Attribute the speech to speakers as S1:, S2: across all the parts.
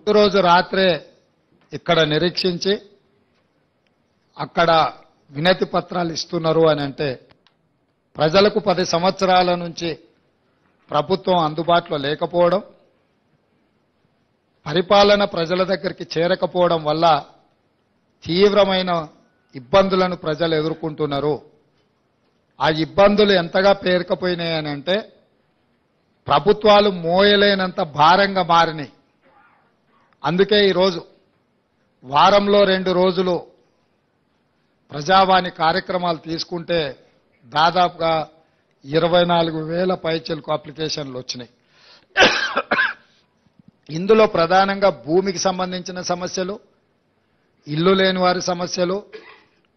S1: రోజు రాత్రే ఇక్కడ నిరీక్షించి అక్కడ వినతి పత్రాలు ఇస్తున్నారు అని అంటే ప్రజలకు 10 సంవత్సరాల నుంచి ప్రభుత్వం అందుబాటులో లేకపోవడం, పరిపాలన ప్రజల దగ్గరికి చేరకపోవడం వల్ల తీవ్రమైన ఇబ్బందులను ప్రజలు ఎదుర్కొంటున్నారు. ఆ ఇబ్బందులు ఎంతగా పేరుకుపోయినాయని అంటే ప్రభుత్వాలు మోయలేనంత భారంగా మారినాయి. అందుకే ఈరోజు వారంలో 2 రోజులు ప్రజావాణి కార్యక్రమాలు తీసుకుంటే దాదాపుగా 24,000 పైచిలకు అప్లికేషన్లు వచ్చినాయి. ఇందులో ప్రధానంగా భూమికి సంబంధించిన సమస్యలు, ఇల్లు లేని వారి సమస్యలు,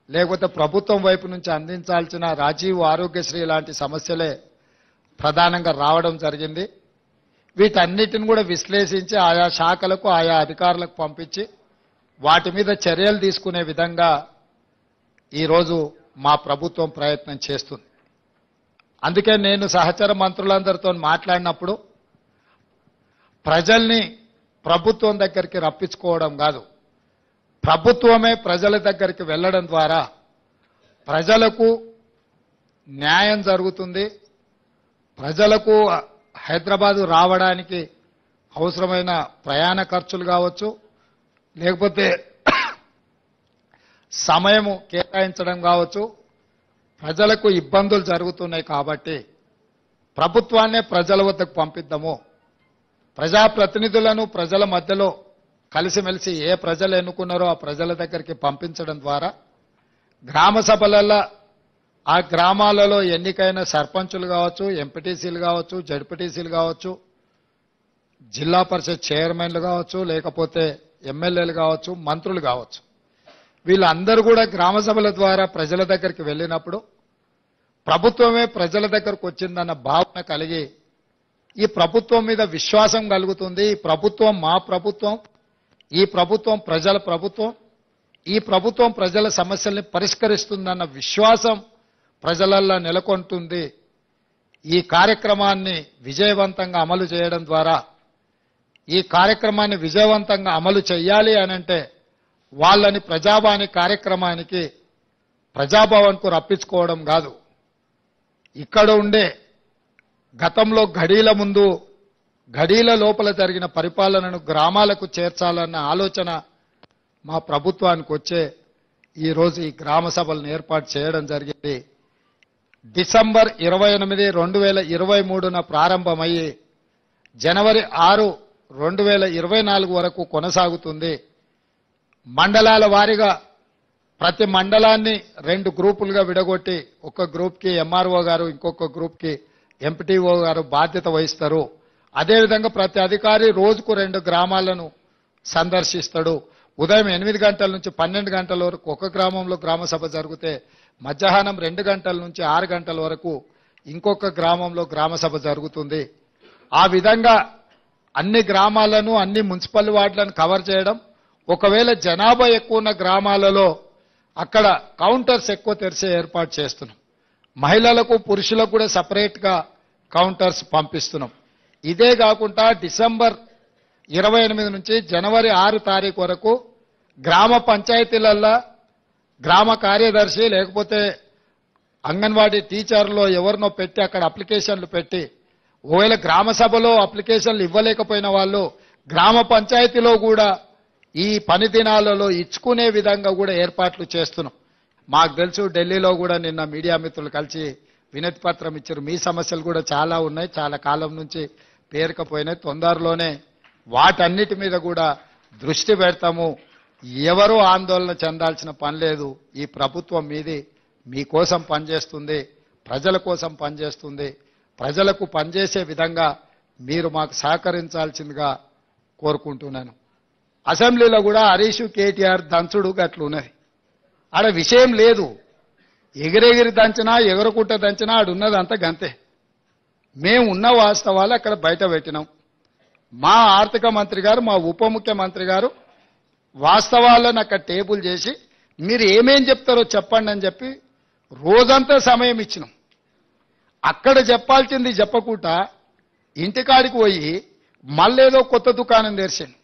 S1: లేకపోతే ప్రభుత్వం వైపు నుంచి అందించాల్సిన రాజీవ్ ఆరోగ్యశ్రీ లాంటి సమస్యలే ప్రధానంగా రావడం జరిగింది. వీటన్నిటిని కూడా విశ్లేషించి ఆయా శాఖలకు ఆయా అధికారులకు పంపించి వాటి మీద చర్యలు తీసుకునే విధంగా ఈరోజు మా ప్రభుత్వం ప్రయత్నం చేస్తుంది. అందుకే నేను సహచర మంత్రులందరితో మాట్లాడినప్పుడు ప్రజల్ని ప్రభుత్వం దగ్గరికి రప్పించుకోవడం కాదు, ప్రభుత్వమే ప్రజల దగ్గరికి వెళ్ళడం ద్వారా ప్రజలకు న్యాయం జరుగుతుంది. ప్రజలకు హైదరాబాదు రావడానికి అవసరమైన ప్రయాణ ఖర్చులు కావచ్చు, లేకపోతే సమయము కేటాయించడం కావచ్చు, ప్రజలకు ఇబ్బందులు జరుగుతున్నాయి. కాబట్టి ప్రభుత్వాన్నే ప్రజల వద్దకు పంపిద్దాము, ప్రజాప్రతినిధులను ప్రజల మధ్యలో కలిసిమెలిసి ఏ ప్రజలు ఎన్నుకున్నారో ఆ ప్రజల దగ్గరికి పంపించడం ద్వారా గ్రామ సభలలో ఆ గ్రామాలలో ఎన్నికైన సర్పంచులు కావచ్చు, ఎంపీటీసీలు కావచ్చు, జడ్పీటీసీలు కావచ్చు, జిల్లా పరిషత్ చైర్మన్లు కావచ్చు, లేకపోతే ఎమ్మెల్యేలు కావచ్చు, మంత్రులు కావచ్చు, వీళ్ళందరూ కూడా గ్రామ సభల ద్వారా ప్రజల దగ్గరికి వెళ్ళినప్పుడు ప్రభుత్వమే ప్రజల దగ్గరకు వచ్చిందన్న భావన కలిగి ఈ ప్రభుత్వం మీద విశ్వాసం కలుగుతుంది. ఈ ప్రభుత్వం మా ప్రభుత్వం, ఈ ప్రభుత్వం ప్రజల ప్రభుత్వం, ఈ ప్రభుత్వం ప్రజల సమస్యల్ని పరిష్కరిస్తుందన్న విశ్వాసం ప్రజలల్లో నెలకొంటుంది. ఈ కార్యక్రమాన్ని విజయవంతంగా అమలు చేయడం ద్వారా, ఈ కార్యక్రమాన్ని విజయవంతంగా అమలు చేయాలి అనంటే వాళ్ళని ప్రజావాణి కార్యక్రమానికి ప్రజాభవన్కు రప్పించుకోవడం కాదు, ఇక్కడ ఉండే గతంలో ఘడీల ముందు ఘడీల లోపల జరిగిన పరిపాలనను గ్రామాలకు చేర్చాలన్న ఆలోచన మా ప్రభుత్వానికి వచ్చే ఈరోజు ఈ గ్రామ సభలను ఏర్పాటు చేయడం జరిగింది. డిసెంబర్ 28, 2023న ప్రారంభమయ్యి జనవరి 6, 2024 వరకు కొనసాగుతుంది. మండలాల వారీగా ప్రతి మండలాన్ని 2 గ్రూపులుగా విడగొట్టి ఒక గ్రూప్కి ఎంఆర్ఓ గారు, ఇంకొక గ్రూప్కి ఎంపీటీఓ గారు బాధ్యత వహిస్తారు. అదేవిధంగా ప్రతి అధికారి రోజుకు 2 గ్రామాలను సందర్శిస్తాడు. ఉదయం 8 గంటల నుంచి 12 గంటల వరకు ఒక గ్రామంలో గ్రామ సభ జరిగితే మధ్యాహ్నం 2 గంటల నుంచి 6 గంటల వరకు ఇంకొక గ్రామంలో గ్రామ సభ జరుగుతుంది. ఆ విధంగా అన్ని గ్రామాలను, అన్ని మున్సిపల్ వార్డులను కవర్ చేయడం. ఒకవేళ జనాభా ఎక్కువ ఉన్న గ్రామాలలో అక్కడ కౌంటర్స్ ఎక్కువ తెరిచే ఏర్పాటు చేస్తున్నాం. మహిళలకు పురుషులకు కూడా సపరేట్గా కౌంటర్స్ పంపిస్తున్నాం. ఇదే కాకుండా డిసెంబర్ 28 నుంచి జనవరి 6 తారీఖు వరకు గ్రామ పంచాయతీలల్లో గ్రామ కార్యదర్శి లేకపోతే అంగన్వాడీ టీచర్లో ఎవరినో పెట్టి అక్కడ అప్లికేషన్లు పెట్టి, ఒకవేళ గ్రామ సభలో అప్లికేషన్లు ఇవ్వలేకపోయిన వాళ్ళు గ్రామ పంచాయతీలో కూడా ఈ పని దినాలలో ఇచ్చుకునే విధంగా కూడా ఏర్పాట్లు చేస్తున్నాం. మాకు తెలుసు ఢిల్లీలో కూడా నిన్న మీడియా మిత్రులు కలిసి వినతి పత్రం ఇచ్చారు. మీ సమస్యలు కూడా చాలా ఉన్నాయి, చాలా కాలం నుంచి పేరుకపోయినాయి. తొందరలోనే వాటన్నిటి మీద కూడా దృష్టి పెడతాము. ఎవరూ ఆందోళన చెందాల్సిన పని లేదు. ఈ ప్రభుత్వం మీది, మీకోసం పనిచేస్తుంది, ప్రజల కోసం పనిచేస్తుంది. ప్రజలకు పనిచేసే విధంగా మీరు మాకు సహకరించాల్సిందిగా కోరుకుంటున్నాను. అసెంబ్లీలో కూడా హరీష్ కేటీఆర్ దంచుడు గట్లున్నది. ఆడ విషయం లేదు, ఎగిరెగిరి దంచినా ఎగరకుట్ట దంచినా ఆడున్నది అంత గంతే. మేము ఉన్న వాస్తవాలు అక్కడ బయట పెట్టినాం. మా ఆర్థిక మంత్రి గారు, మా ఉప ముఖ్యమంత్రి గారు వాస్తవాలను అక్కడ టేబుల్ చేసి మీరు ఏమేం చెప్తారో చెప్పండి అని చెప్పి రోజంతా సమయం ఇచ్చినాం. అక్కడ చెప్పాల్సింది చెప్పకుండా ఇంటికాడికి పోయి మళ్ళేదో కొత్త దుకాణం తెరిచాను.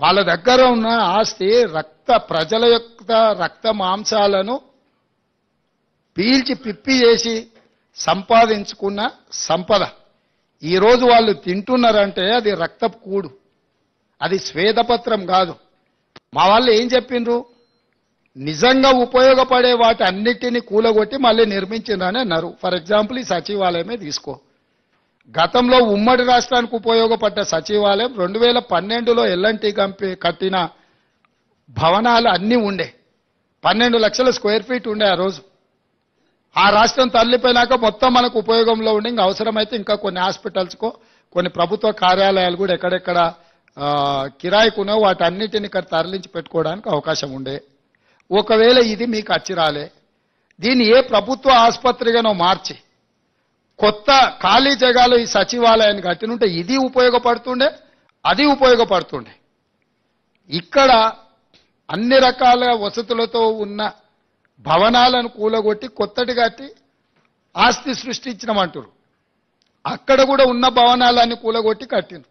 S1: వాళ్ళ దగ్గర ఉన్న ఆస్తి ప్రజల యొక్క రక్త మాంసాలను పీల్చి పిప్పి చేసి సంపాదించుకున్న సంపద. ఈరోజు వాళ్ళు తింటున్నారంటే అది రక్తపు కూడు, అది శ్వేతపత్రం కాదు. మా వాళ్ళు ఏం చెప్పిండ్రు, నిజంగా ఉపయోగపడే వాటి అన్నిటినీ కూలగొట్టి మళ్ళీ నిర్మించిండ్రని అన్నారు. ఫర్ ఎగ్జాంపుల్ ఈ సచివాలయమే తీసుకో. గతంలో ఉమ్మడి రాష్ట్రానికి ఉపయోగపడ్డ సచివాలయం 2012లో ఎల్ఎన్టీ కంపెనీ కట్టిన భవనాలు అన్నీ ఉండే, 12 లక్షల స్క్వేర్ ఫీట్ ఉండే ఆ రోజు. ఆ రాష్ట్రం తరలిపోయినాక మొత్తం మనకు ఉపయోగంలో ఉండి ఇంకా అవసరమైతే ఇంకా కొన్ని హాస్పిటల్స్కో కొన్ని ప్రభుత్వ కార్యాలయాలు కూడా ఎక్కడెక్కడ కిరాయికునో వాటన్నిటిని ఇక్కడ తరలించి పెట్టుకోవడానికి అవకాశం ఉండే. ఒకవేళ ఇది మీకు అచ్చిరాలే, దీన్ని ఏ ప్రభుత్వ ఆసుపత్రిగానో మార్చి కొత్త ఖాళీ జగాలో ఈ సచివాలయాన్ని కట్టినుంటే ఇది ఉపయోగపడుతుండే, అది ఉపయోగపడుతుండే. ఇక్కడ అన్ని రకాల వసతులతో ఉన్న భవనాలను కూలగొట్టి కొత్తటి కట్టి ఆస్తి సృష్టించినమంటారు. అక్కడ కూడా ఉన్న భవనాలన్నీ కూలగొట్టి కట్టిండ్రు.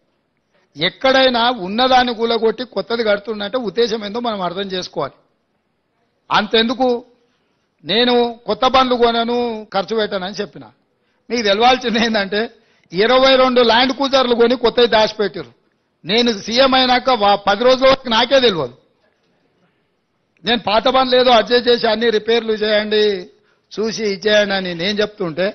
S1: ఎక్కడైనా ఉన్నదాన్ని కూలగొట్టి కొత్తది కడుతుందంటే ఉద్దేశం ఏందో మనం అర్థం చేసుకోవాలి. అంతెందుకు, నేను కొత్త బండ్లు కొనను, ఖర్చు పెట్టానని చెప్పిన. మీకు తెలవాల్సింది ఏంటంటే 22 ల్యాండ్ క్రూజర్లు కొని కొత్తవి దాచిపెట్టారు. నేను సీఎం అయినాక 10 రోజుల వరకు నాకే తెలియదు. నేను పాత బండ్లు ఏదో అడ్జస్ట్ చేసి అన్ని రిపేర్లు చేయండి, చూసి ఇచ్చేయండి అని నేను చెప్తుంటే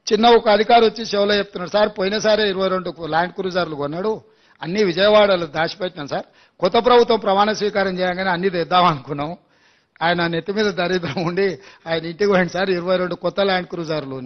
S1: చిన్న ఒక అధికారి వచ్చి షోలో చెప్తున్నాడు, సార్ పోయినసారి 22 ల్యాండ్ క్రూజర్లు కొన్నాడు, అన్ని విజయవాడలో దాచిపెట్టినాం సార్, కొత్త ప్రభుత్వం ప్రమాణ స్వీకారం చేయగానే అన్ని తెద్దాం అనుకున్నాం. ఆయన నెత్తి మీద దరిద్రం ఉండి ఆయన ఇంటికి పోయింది సార్ 22 కొత్త ల్యాండ్ క్రూజర్లు.